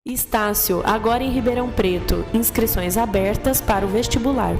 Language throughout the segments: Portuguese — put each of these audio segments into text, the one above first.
Estácio, agora em Ribeirão Preto. Inscrições abertas para o vestibular.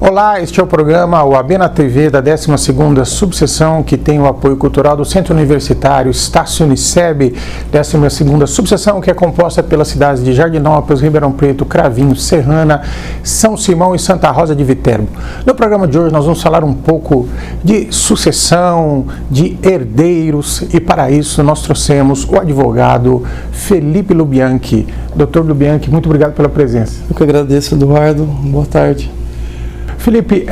Olá, este é o programa UAB na TV da 12ª subseção, que tem o apoio cultural do Centro Universitário Estácio Uniceb, 12ª subseção, que é composta pelas cidades de Jardinópolis, Ribeirão Preto, Cravinhos, Serrana, São Simão e Santa Rosa de Viterbo. No programa de hoje nós vamos falar um pouco de sucessão, de herdeiros, e para isso nós trouxemos o advogado Felipe Lubianchi. Dr. Lubianchi, muito obrigado pela presença. Eu que agradeço, Eduardo. Boa tarde. Felipe,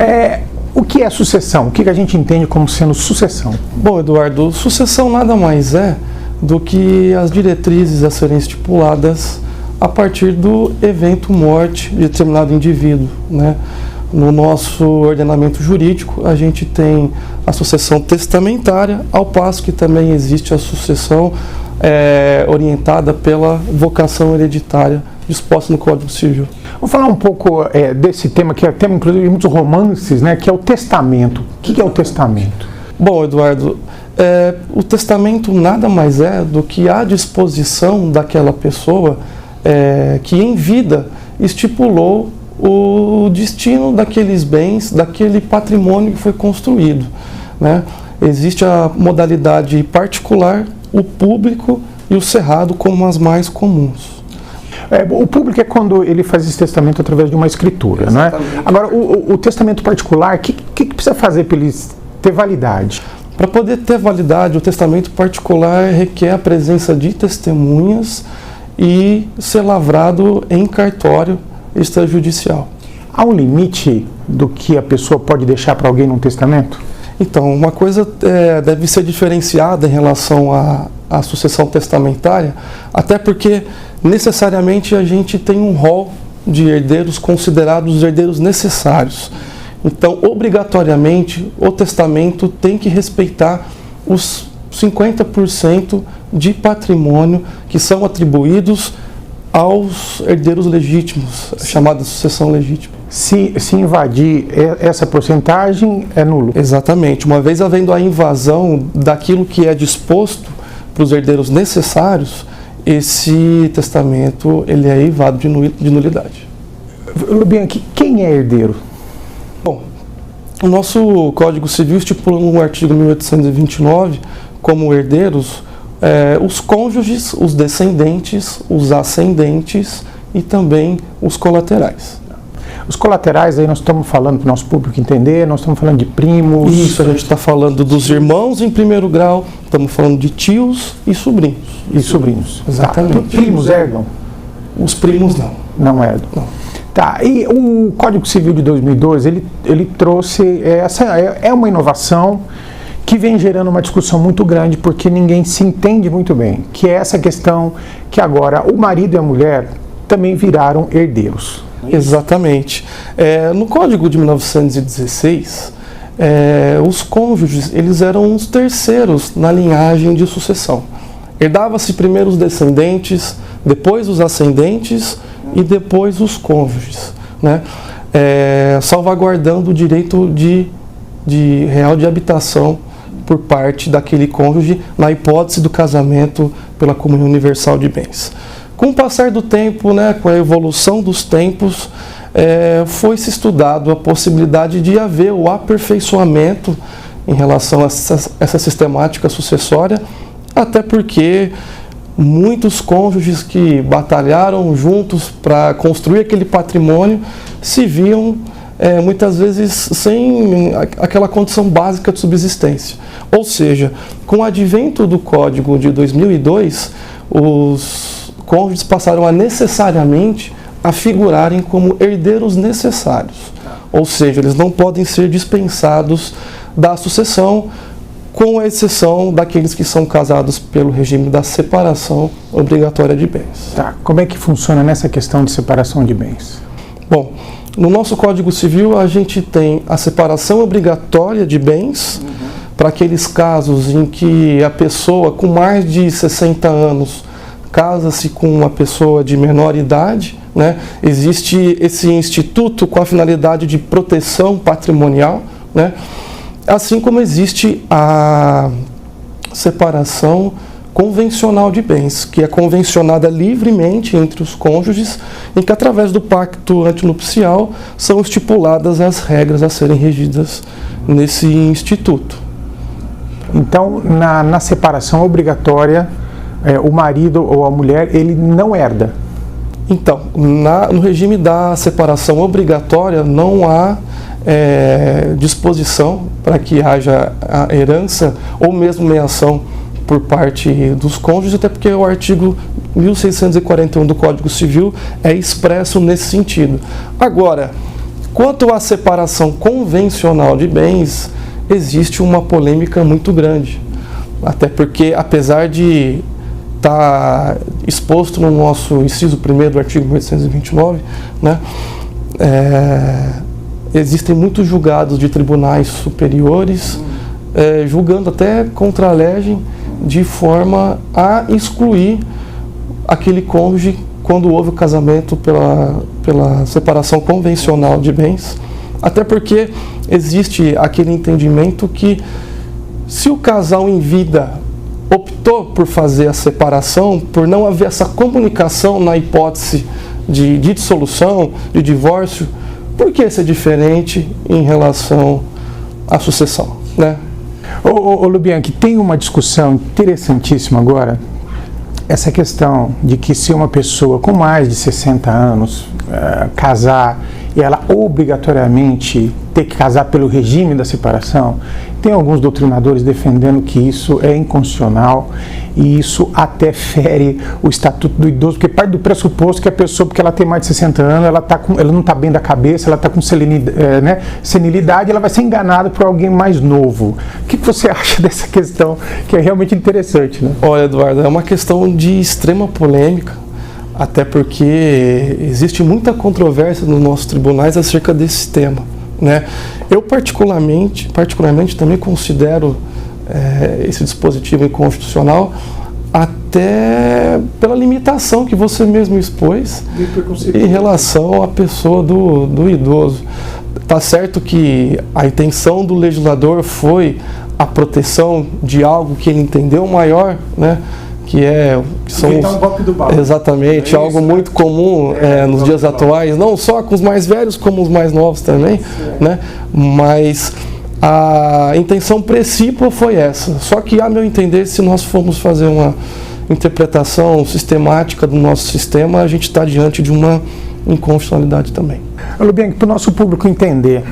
o que é sucessão? O que a gente entende como sendo sucessão? Bom, Eduardo, sucessão nada mais é do que as diretrizes a serem estipuladas a partir do evento morte de determinado indivíduo, né? No nosso ordenamento jurídico, a gente tem a sucessão testamentária, ao passo que também existe a sucessão orientada pela vocação hereditária disposta no Código Civil. Vamos falar um pouco desse tema, que é tema, inclusive, de muitos romances, né, que é o testamento. O que é o testamento? Bom, Eduardo, o testamento nada mais é do que a disposição daquela pessoa que em vida estipulou o destino daqueles bens, daquele patrimônio que foi construído, né? Existe a modalidade particular, o público e o cerrado como as mais comuns. O público é quando ele faz esse testamento através de uma escritura, não é? Agora, o testamento particular, o que precisa fazer para ele ter validade? Para poder ter validade, o testamento particular requer a presença de testemunhas e ser lavrado em cartório extrajudicial. Há um limite do que a pessoa pode deixar para alguém num testamento? Então, uma coisa deve ser diferenciada em relação à sucessão testamentária, até porque necessariamente a gente tem um rol de herdeiros considerados os herdeiros necessários. Então, obrigatoriamente, o testamento tem que respeitar os 50% de patrimônio que são atribuídos aos herdeiros legítimos, chamada sucessão legítima. Se invadir essa porcentagem, é nulo? Exatamente. Uma vez havendo a invasão daquilo que é disposto para os herdeiros necessários, esse testamento ele é eivado de nulidade. Lubianchi, quem é herdeiro? Bom, o nosso Código Civil estipula no artigo 1829 como herdeiros os cônjuges, os descendentes, os ascendentes e também os colaterais. Os colaterais, aí nós estamos falando para o nosso público entender, nós estamos falando de primos... Isso, a gente está falando dos irmãos em primeiro grau, estamos falando de tios e sobrinhos. E sobrinhos. Exatamente. Tá. Primos herdam? Os primos não. Não herdam. Não. Tá, e o Código Civil de 2002, ele trouxe, uma inovação que vem gerando uma discussão muito grande, porque ninguém se entende muito bem, que é essa questão que agora o marido e a mulher também viraram herdeiros. Exatamente. No Código de 1916, os cônjuges eles eram os terceiros na linhagem de sucessão. Herdava-se primeiro os descendentes, depois os ascendentes e depois os cônjuges, né? Salvaguardando o direito real de habitação por parte daquele cônjuge na hipótese do casamento pela comunhão universal de bens. Com o passar do tempo, né, com a evolução dos tempos, foi-se estudado a possibilidade de haver o aperfeiçoamento em relação a essa sistemática sucessória, até porque muitos cônjuges que batalharam juntos para construir aquele patrimônio se viam muitas vezes sem aquela condição básica de subsistência. Ou seja, com o advento do Código de 2002, os cônjuges passaram a necessariamente a figurarem como herdeiros necessários. Ou seja, eles não podem ser dispensados da sucessão, com a exceção daqueles que são casados pelo regime da separação obrigatória de bens. Tá. Como é que funciona nessa questão de separação de bens? Bom, no nosso Código Civil a gente tem a separação obrigatória de bens, para aqueles casos em que a pessoa com mais de 60 anos casa-se com uma pessoa de menor idade, né? Existe esse instituto com a finalidade de proteção patrimonial, né? Assim como existe a separação convencional de bens, que é convencionada livremente entre os cônjuges, em que através do pacto antinupcial são estipuladas as regras a serem regidas nesse instituto. Então, na separação obrigatória, o marido ou a mulher, ele não herda? Então, no regime da separação obrigatória, não há disposição para que haja a herança ou mesmo meação por parte dos cônjuges, até porque o artigo 1641 do Código Civil é expresso nesse sentido. Agora, quanto à separação convencional de bens, existe uma polêmica muito grande, até porque, apesar de estar exposto no nosso inciso 1º do artigo 1829, né, existem muitos julgados de tribunais superiores, julgando até contra a lei, de forma a excluir aquele cônjuge quando houve o casamento pela separação convencional de bens, até porque existe aquele entendimento que, se o casal em vida optou por fazer a separação, por não haver essa comunicação na hipótese de dissolução, de divórcio, por que ser diferente em relação à sucessão, né? Ô Lubianchi, tem uma discussão interessantíssima agora, essa questão de que se uma pessoa com mais de 60 anos casar e ela obrigatoriamente ter que casar pelo regime da separação, tem alguns doutrinadores defendendo que isso é inconstitucional e isso até fere o Estatuto do Idoso, porque parte do pressuposto que a pessoa, porque ela tem mais de 60 anos, ela não está bem da cabeça, ela está com senilidade, ela vai ser enganada por alguém mais novo. O que você acha dessa questão, que é realmente interessante, né? Olha, Eduardo, é uma questão de extrema polêmica, até porque existe muita controvérsia nos nossos tribunais acerca desse tema, né? Eu particularmente também considero esse dispositivo inconstitucional, até pela limitação que você mesmo expôs em relação à pessoa do idoso. Tá certo que a intenção do legislador foi a proteção de algo que ele entendeu maior, né? Que são um golpe do balde. Exatamente, algo muito comum nos dias atuais, não só com os mais velhos, como os mais novos também, né? Mas a intenção precípua foi essa. Só que, a meu entender, se nós formos fazer uma interpretação sistemática do nosso sistema, a gente está diante de uma inconstitucionalidade também. Lubianchi, para o nosso público entender,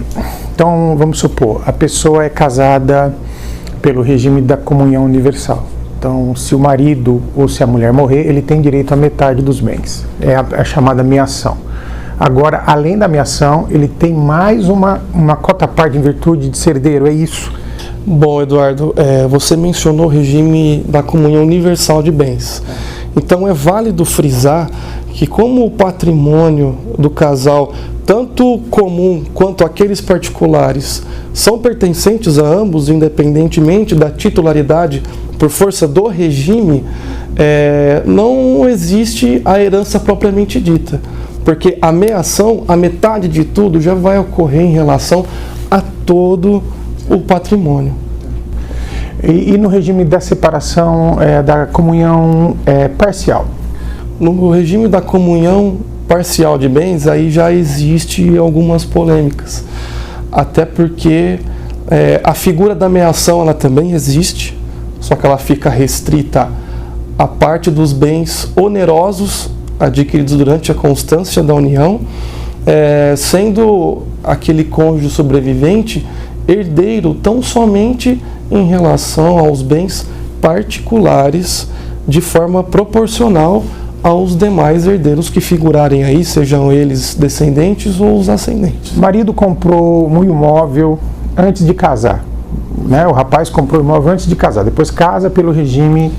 então vamos supor, a pessoa é casada pelo regime da comunhão universal. Então, se o marido ou se a mulher morrer, ele tem direito à metade dos bens. É a chamada meação. Agora, além da meação, ele tem mais uma cota-parte em virtude de ser herdeiro, é isso? Bom, Eduardo, você mencionou o regime da comunhão universal de bens. Então, é válido frisar que, como o patrimônio do casal, tanto comum quanto aqueles particulares, são pertencentes a ambos, independentemente da titularidade por força do regime, não existe a herança propriamente dita, porque a meação, a metade de tudo, já vai ocorrer em relação a todo o patrimônio. E no regime da separação, da comunhão parcial? No regime da comunhão parcial de bens, aí já existe algumas polêmicas, até porque a figura da meação, ela também existe, só que ela fica restrita à parte dos bens onerosos adquiridos durante a constância da união, sendo aquele cônjuge sobrevivente herdeiro tão somente em relação aos bens particulares, de forma proporcional aos demais herdeiros que figurarem aí, sejam eles descendentes ou os ascendentes. O marido comprou um imóvel antes de casar, né? O rapaz comprou o imóvel antes de casar, depois casa pelo regime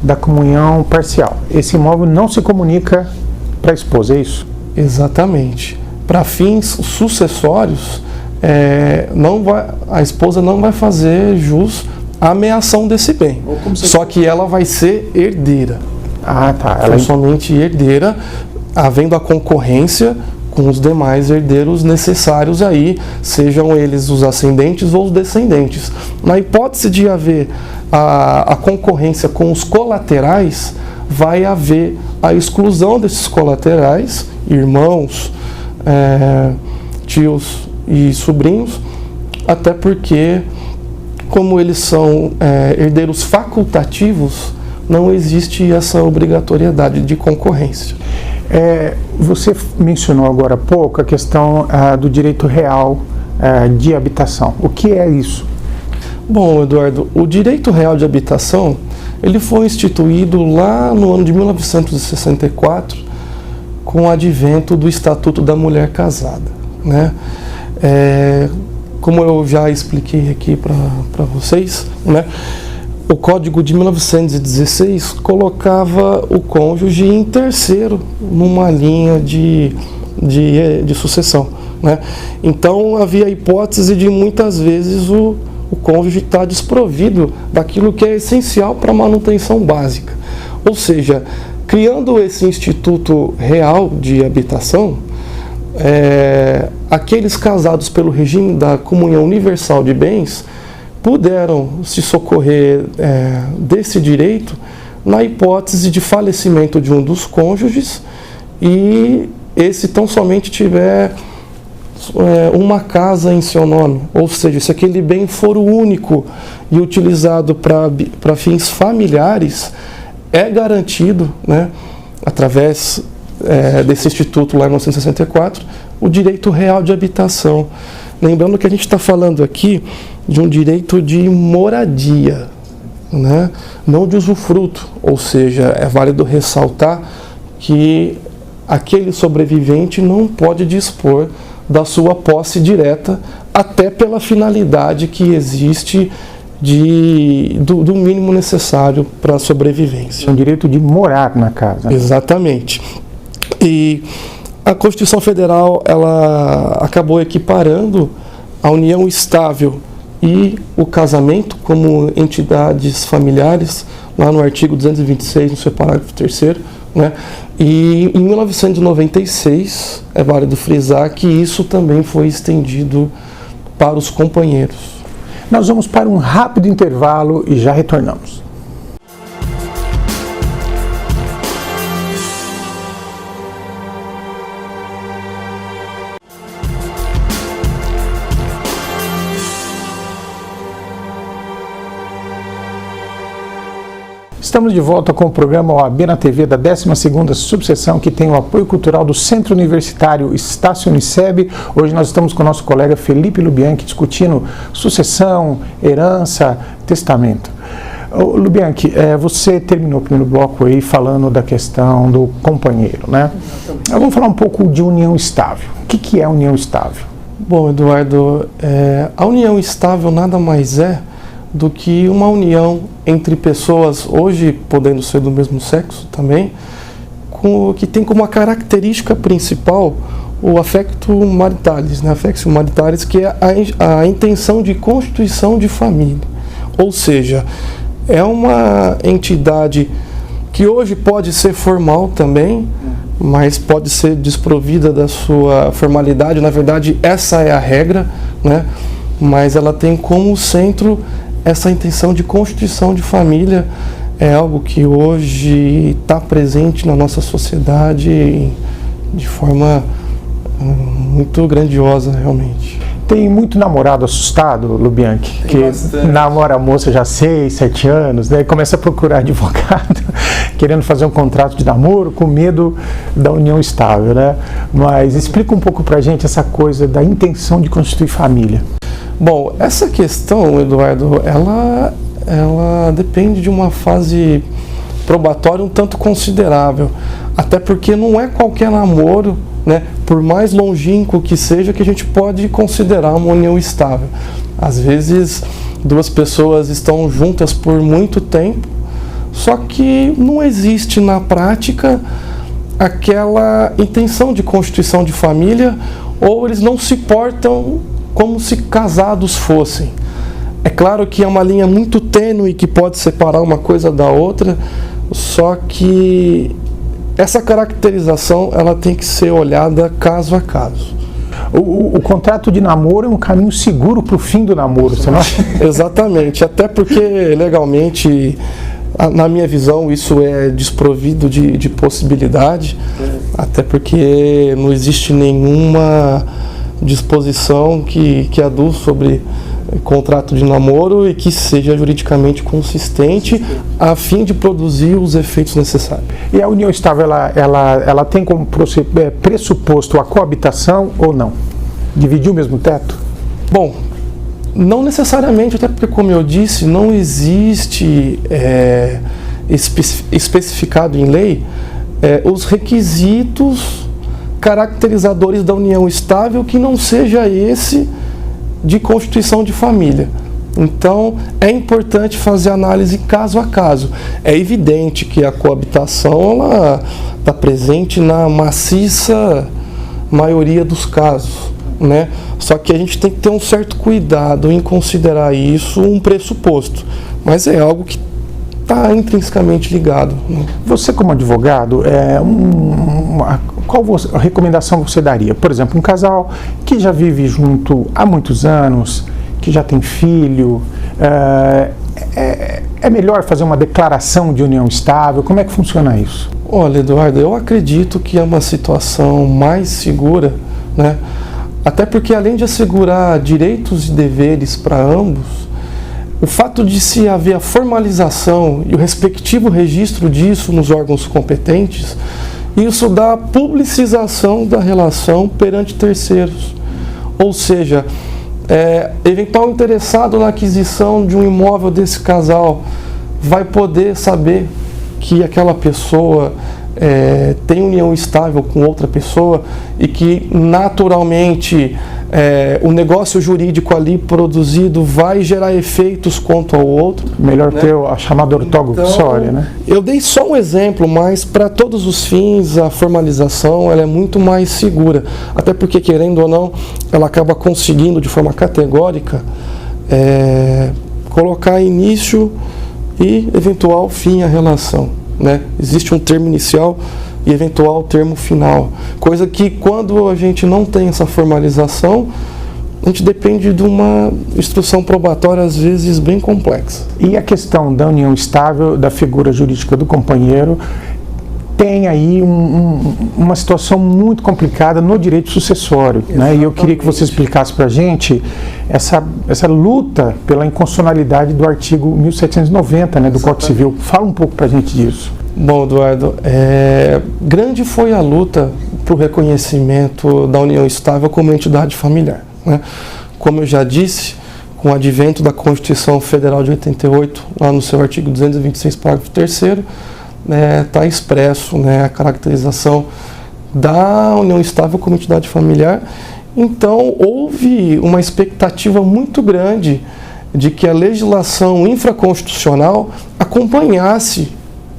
da comunhão parcial. Esse imóvel não se comunica para a esposa, é isso? Exatamente. Para fins sucessórios, a esposa não vai fazer jus a ameação desse bem. Só que ela vai ser herdeira. Ah, tá. Ela é somente herdeira, havendo a concorrência com os demais herdeiros necessários aí, sejam eles os ascendentes ou os descendentes. Na hipótese de haver a concorrência com os colaterais, vai haver a exclusão desses colaterais, irmãos, tios e sobrinhos, até porque, como eles são herdeiros facultativos, não existe essa obrigatoriedade de concorrência. Você mencionou agora há pouco a questão do direito real de habitação. O que é isso? Bom, Eduardo, o direito real de habitação, ele foi instituído lá no ano de 1964, com o advento do Estatuto da Mulher Casada, né? Como eu já expliquei aqui para vocês, né? O Código de 1916 colocava o cônjuge em terceiro numa linha de sucessão, né? Então havia a hipótese de muitas vezes o cônjuge estar desprovido daquilo que é essencial para a manutenção básica. Ou seja, criando esse Instituto Real de Habitação, aqueles casados pelo regime da comunhão universal de bens puderam se socorrer desse direito na hipótese de falecimento de um dos cônjuges e esse tão somente tiver uma casa em seu nome, ou seja, se aquele bem for o único e utilizado para fins familiares, é garantido, né, através desse instituto lá em 1964, o direito real de habitação. Lembrando que a gente está falando aqui de um direito de moradia, né? Não de usufruto, ou seja, é válido ressaltar que aquele sobrevivente não pode dispor da sua posse direta, até pela finalidade que existe do mínimo necessário para a sobrevivência. É um direito de morar na casa. Exatamente. E a Constituição Federal, ela acabou equiparando a união estável e o casamento como entidades familiares, lá no artigo 226, no seu parágrafo 3º, né? E em 1996, é válido frisar que isso também foi estendido para os companheiros. Nós vamos para um rápido intervalo e já retornamos. Estamos de volta com o programa OAB na TV da 12ª subseção, que tem o apoio cultural do Centro Universitário Estácio Uniceb. Hoje nós estamos com o nosso colega Felipe Lubianchi discutindo sucessão, herança, testamento. Lubianchi, você terminou o primeiro bloco aí falando da questão do companheiro, né? Vamos falar um pouco de união estável. O que é união estável? Bom, Eduardo, a união estável nada mais é do que uma união entre pessoas, hoje podendo ser do mesmo sexo também, que tem como a característica principal o affectio maritalis, né? Affectio maritalis, que é a intenção de constituição de família. Ou seja, é uma entidade que hoje pode ser formal também, mas pode ser desprovida da sua formalidade. Na verdade, essa é a regra, né? Mas ela tem como centro essa intenção de constituição de família. É algo que hoje está presente na nossa sociedade de forma muito grandiosa, realmente. Tem muito namorado assustado, Lubianchi, que namora a moça já há 6, 7 anos, né, e começa a procurar advogado, querendo fazer um contrato de namoro, com medo da união estável, né? Mas explica um pouco pra gente essa coisa da intenção de constituir família. Bom, essa questão, Eduardo, ela depende de uma fase probatória um tanto considerável, até porque não é qualquer namoro, né, por mais longínquo que seja, que a gente pode considerar uma união estável. Às vezes, duas pessoas estão juntas por muito tempo, só que não existe na prática aquela intenção de constituição de família, ou eles não se portam como se casados fossem. É claro que é uma linha muito tênue que pode separar uma coisa da outra, só que essa caracterização ela tem que ser olhada caso a caso. O contrato de namoro é um caminho seguro para o fim do namoro, você não acha? Exatamente, até porque legalmente, na minha visão, isso é desprovido de possibilidade, até porque não existe nenhuma disposição que aduz sobre contrato de namoro e que seja juridicamente consistente a fim de produzir os efeitos necessários. E a união estável, ela tem como pressuposto a coabitação ou não? Dividir o mesmo teto? Bom, não necessariamente, até porque, como eu disse, não existe especificado em lei os requisitos caracterizadores da união estável que não seja esse de constituição de família. Então, é importante fazer análise caso a caso. É evidente que a coabitação está presente na maciça maioria dos casos, né? Só que a gente tem que ter um certo cuidado em considerar isso um pressuposto, mas é algo que está intrinsecamente ligado, né? Você, como advogado, qual recomendação você daria? Por exemplo, um casal que já vive junto há muitos anos, que já tem filho, é melhor fazer uma declaração de união estável? Como é que funciona isso? Olha, Eduardo, eu acredito que é uma situação mais segura, né? Até porque, além de assegurar direitos e deveres para ambos, o fato de se haver a formalização e o respectivo registro disso nos órgãos competentes, isso dá publicização da relação perante terceiros. Ou seja, eventual interessado na aquisição de um imóvel desse casal vai poder saber que aquela pessoa tem união estável com outra pessoa e que naturalmente o negócio jurídico ali produzido vai gerar efeitos quanto ao outro. Melhor, né? Ter a chamada Então, ortogossória, né? Eu dei só um exemplo, mas para todos os fins a formalização ela é muito mais segura, até porque, querendo ou não, ela acaba conseguindo de forma categórica colocar início e eventual fim à relação, né? Existe um termo inicial e eventual termo final, coisa que, quando a gente não tem essa formalização, a gente depende de uma instrução probatória às vezes bem complexa. E a questão da união estável, da figura jurídica do companheiro, tem aí uma situação muito complicada no direito sucessório, né? E eu queria que você explicasse para a gente essa luta pela inconstitucionalidade do artigo 1790, né, do Código Civil. Fala um pouco para a gente disso. Bom, Eduardo, grande foi a luta para o reconhecimento da união estável como entidade familiar, né? Como eu já disse, com o advento da Constituição Federal de 88, lá no seu artigo 226, parágrafo 3º, está expresso, né, a caracterização da união estável como entidade familiar. Então, houve uma expectativa muito grande de que a legislação infraconstitucional acompanhasse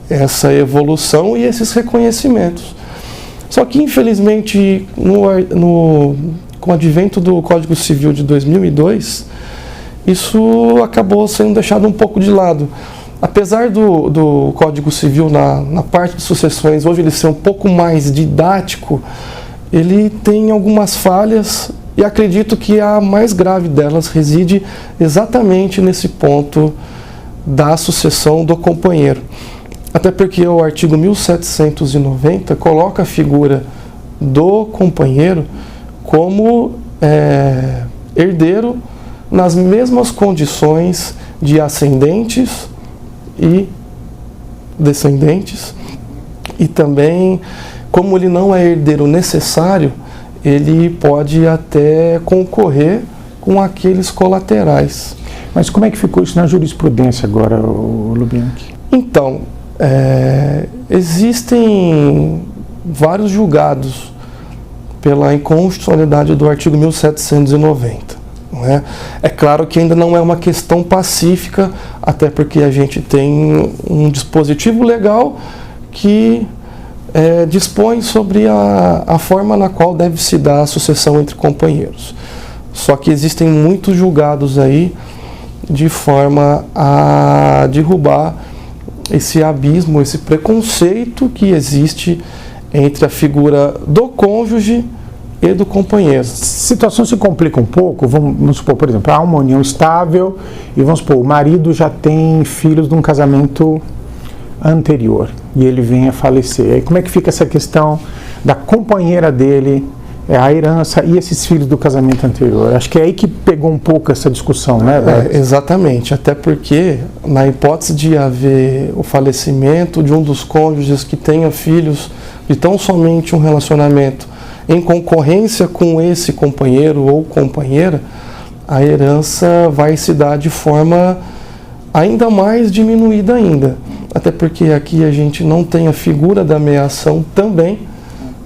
essa evolução e esses reconhecimentos. Só que, infelizmente, com o advento do Código Civil de 2002, isso acabou sendo deixado um pouco de lado. Apesar do Código Civil, na parte de sucessões, hoje ele ser um pouco mais didático, ele tem algumas falhas e acredito que a mais grave delas reside exatamente nesse ponto da sucessão do companheiro. Até porque o artigo 1790 coloca a figura do companheiro como herdeiro nas mesmas condições de ascendentes e descendentes, e também, como ele não é herdeiro necessário, ele pode até concorrer com aqueles colaterais. Mas como é que ficou isso na jurisprudência agora, Lubianchi? Então, existem vários julgados pela inconstitucionalidade do artigo 1790. É claro que ainda não é uma questão pacífica, até porque a gente tem um dispositivo legal que dispõe sobre a forma na qual deve se dar a sucessão entre companheiros. Só que existem muitos julgados aí de forma a derrubar esse abismo, esse preconceito que existe entre a figura do cônjuge e do companheiro. A situação se complica um pouco, vamos supor, por exemplo, há uma união estável e vamos supor, o marido já tem filhos de um casamento anterior e ele vem a falecer. Aí como é que fica essa questão da companheira dele, a herança e esses filhos do casamento anterior? Acho que é aí que pegou um pouco essa discussão, né? Exatamente, até porque na hipótese de haver o falecimento de um dos cônjuges que tenha filhos de tão somente um relacionamento em concorrência com esse companheiro ou companheira, a herança vai se dar de forma ainda mais diminuída ainda. Até porque aqui a gente não tem a figura da meação também.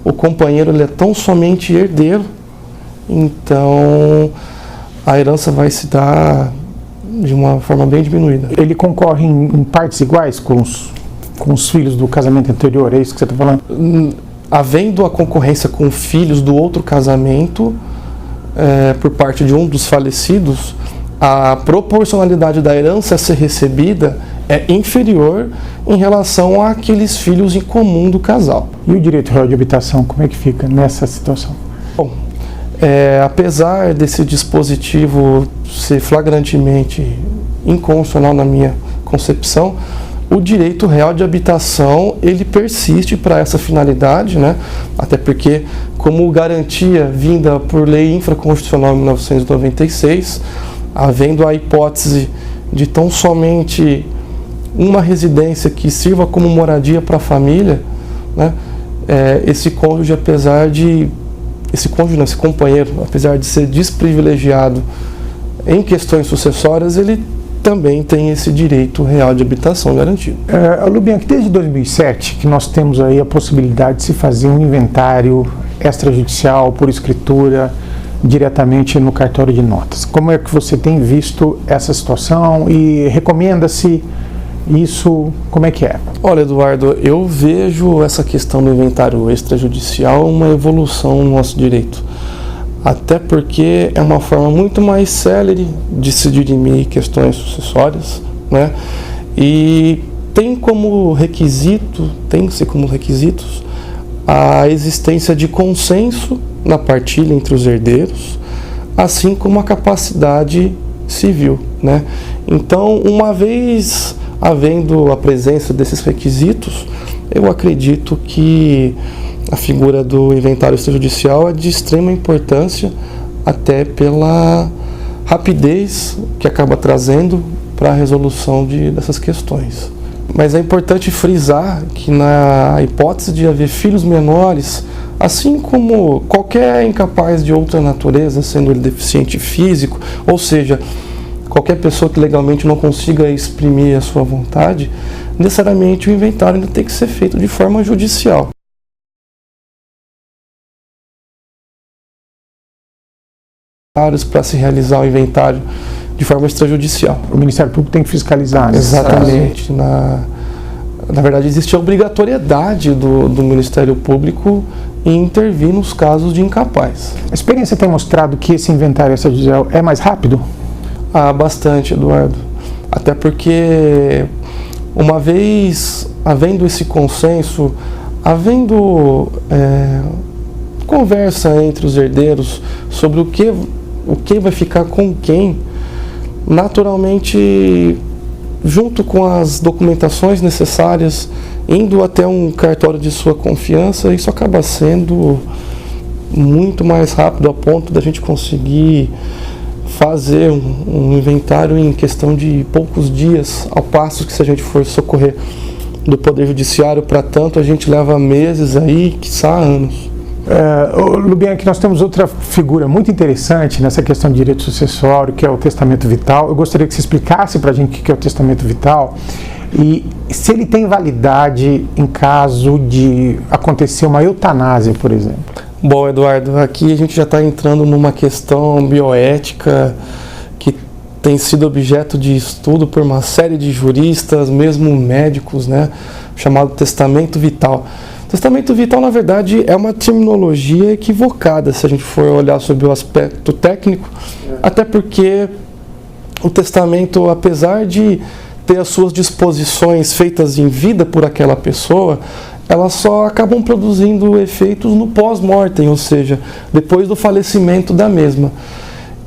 O companheiro ele é tão somente herdeiro, então a herança vai se dar de uma forma bem diminuída. Ele concorre em partes iguais com os filhos do casamento anterior, é isso que você está falando? Havendo a concorrência com filhos do outro casamento, por parte de um dos falecidos, a proporcionalidade da herança a ser recebida é inferior em relação àqueles filhos em comum do casal. E o direito real de habitação, como é que fica nessa situação? Bom, apesar desse dispositivo ser flagrantemente inconstitucional na minha concepção, o direito real de habitação ele persiste para essa finalidade, né? Até porque, como garantia vinda por lei infraconstitucional em 1996, havendo a hipótese de tão somente uma residência que sirva como moradia para a família, né? Esse cônjuge, esse companheiro, apesar de ser desprivilegiado em questões sucessórias, ele também tem esse direito real de habitação garantido. Lubianchi, desde 2007 que nós temos aí a possibilidade de se fazer um inventário extrajudicial por escritura diretamente no cartório de notas. Como é que você tem visto essa situação e recomenda-se isso? Como é que é? Olha, Eduardo, eu vejo essa questão do inventário extrajudicial uma evolução no nosso direito. Até porque é uma forma muito mais célere de se dirimir questões sucessórias, né? E tem-se como requisitos a existência de consenso na partilha entre os herdeiros, assim como a capacidade civil, né? Então, uma vez havendo a presença desses requisitos, eu acredito que a figura do inventário extrajudicial é de extrema importância, até pela rapidez que acaba trazendo para a resolução dessas questões. Mas é importante frisar que na hipótese de haver filhos menores, assim como qualquer incapaz de outra natureza, sendo ele deficiente físico, ou seja, qualquer pessoa que legalmente não consiga exprimir a sua vontade, necessariamente o inventário ainda tem que ser feito de forma judicial. Para se realizar o inventário de forma extrajudicial. O Ministério Público tem que fiscalizar, né? Exatamente. Na verdade, existe a obrigatoriedade do Ministério Público em intervir nos casos de incapaz. A experiência tem mostrado que esse inventário extrajudicial é mais rápido? Bastante, Eduardo. Até porque, uma vez havendo esse consenso, havendo conversa entre os herdeiros sobre o que vai ficar com quem, naturalmente, junto com as documentações necessárias, indo até um cartório de sua confiança, isso acaba sendo muito mais rápido, a ponto da gente conseguir fazer um inventário em questão de poucos dias, ao passo que se a gente for socorrer do Poder Judiciário para tanto, a gente leva meses aí, quiçá anos. Lubianchi, nós temos outra figura muito interessante nessa questão de direito sucessório, que é o testamento vital. Eu gostaria que você explicasse para a gente o que é o testamento vital e se ele tem validade em caso de acontecer uma eutanásia, por exemplo. Bom, Eduardo, aqui a gente já está entrando numa questão bioética que tem sido objeto de estudo por uma série de juristas, mesmo médicos, né, chamado testamento vital. Testamento vital, na verdade, é uma terminologia equivocada, se a gente for olhar sobre o aspecto técnico, até porque o testamento, apesar de ter as suas disposições feitas em vida por aquela pessoa, elas só acabam produzindo efeitos no pós-mortem, ou seja, depois do falecimento da mesma.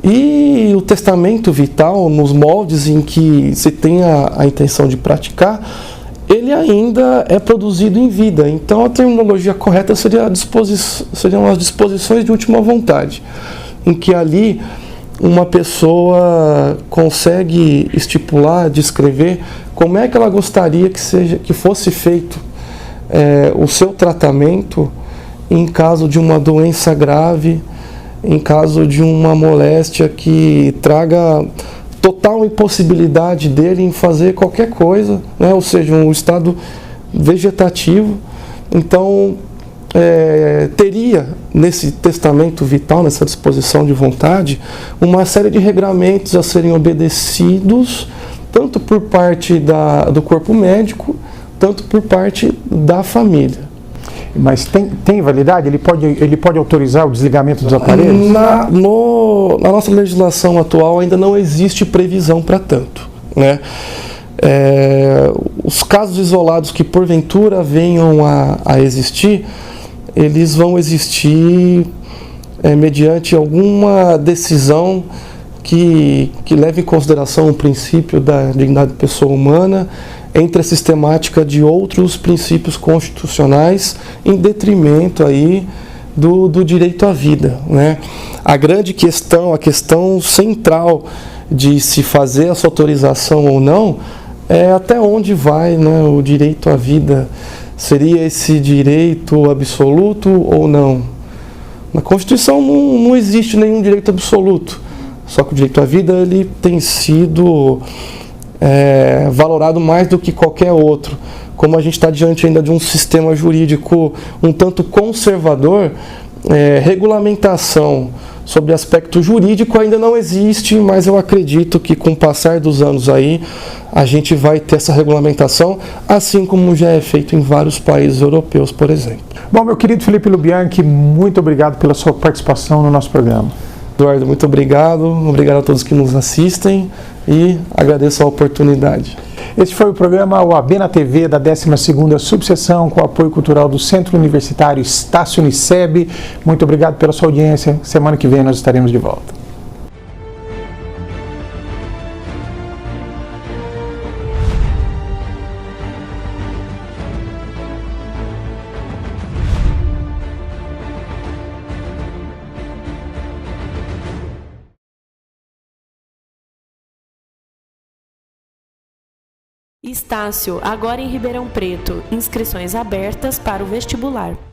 E o testamento vital, nos moldes em que se tem a intenção de praticar, ele ainda é produzido em vida. Então a terminologia correta seriam as disposições de última vontade, em que ali uma pessoa consegue estipular, descrever como é que ela gostaria que fosse feito o seu tratamento em caso de uma doença grave, em caso de uma moléstia que traga total impossibilidade dele em fazer qualquer coisa, né? Ou seja, um estado vegetativo. Então, teria nesse testamento vital, nessa disposição de vontade, uma série de regramentos a serem obedecidos, tanto por parte do corpo médico, tanto por parte da família. Mas tem validade? Ele pode autorizar o desligamento dos aparelhos? Na nossa legislação atual ainda não existe previsão para tanto, né? Os casos isolados que porventura venham a existir, eles vão existir mediante alguma decisão que leve em consideração o princípio da dignidade da pessoa humana entre a sistemática de outros princípios constitucionais em detrimento aí do direito à vida, né? A grande questão, a questão central de se fazer essa autorização ou não é até onde vai, né, o direito à vida. Seria esse direito absoluto ou não? Na Constituição não existe nenhum direito absoluto, só que o direito à vida ele tem sido valorado mais do que qualquer outro. Como a gente está diante ainda de um sistema jurídico um tanto conservador, regulamentação sobre aspecto jurídico ainda não existe, mas eu acredito que com o passar dos anos aí, a gente vai ter essa regulamentação, assim como já é feito em vários países europeus, por exemplo. Bom, meu querido Felipe Lubianchi, muito obrigado pela sua participação no nosso programa. Eduardo, muito obrigado a todos que nos assistem e agradeço a oportunidade. Este foi o programa OAB na TV da 12ª Subseção, com o apoio cultural do Centro Universitário Estácio Uniceb. Muito obrigado pela sua audiência. Semana que vem nós estaremos de volta. Estácio, agora em Ribeirão Preto. Inscrições abertas para o vestibular.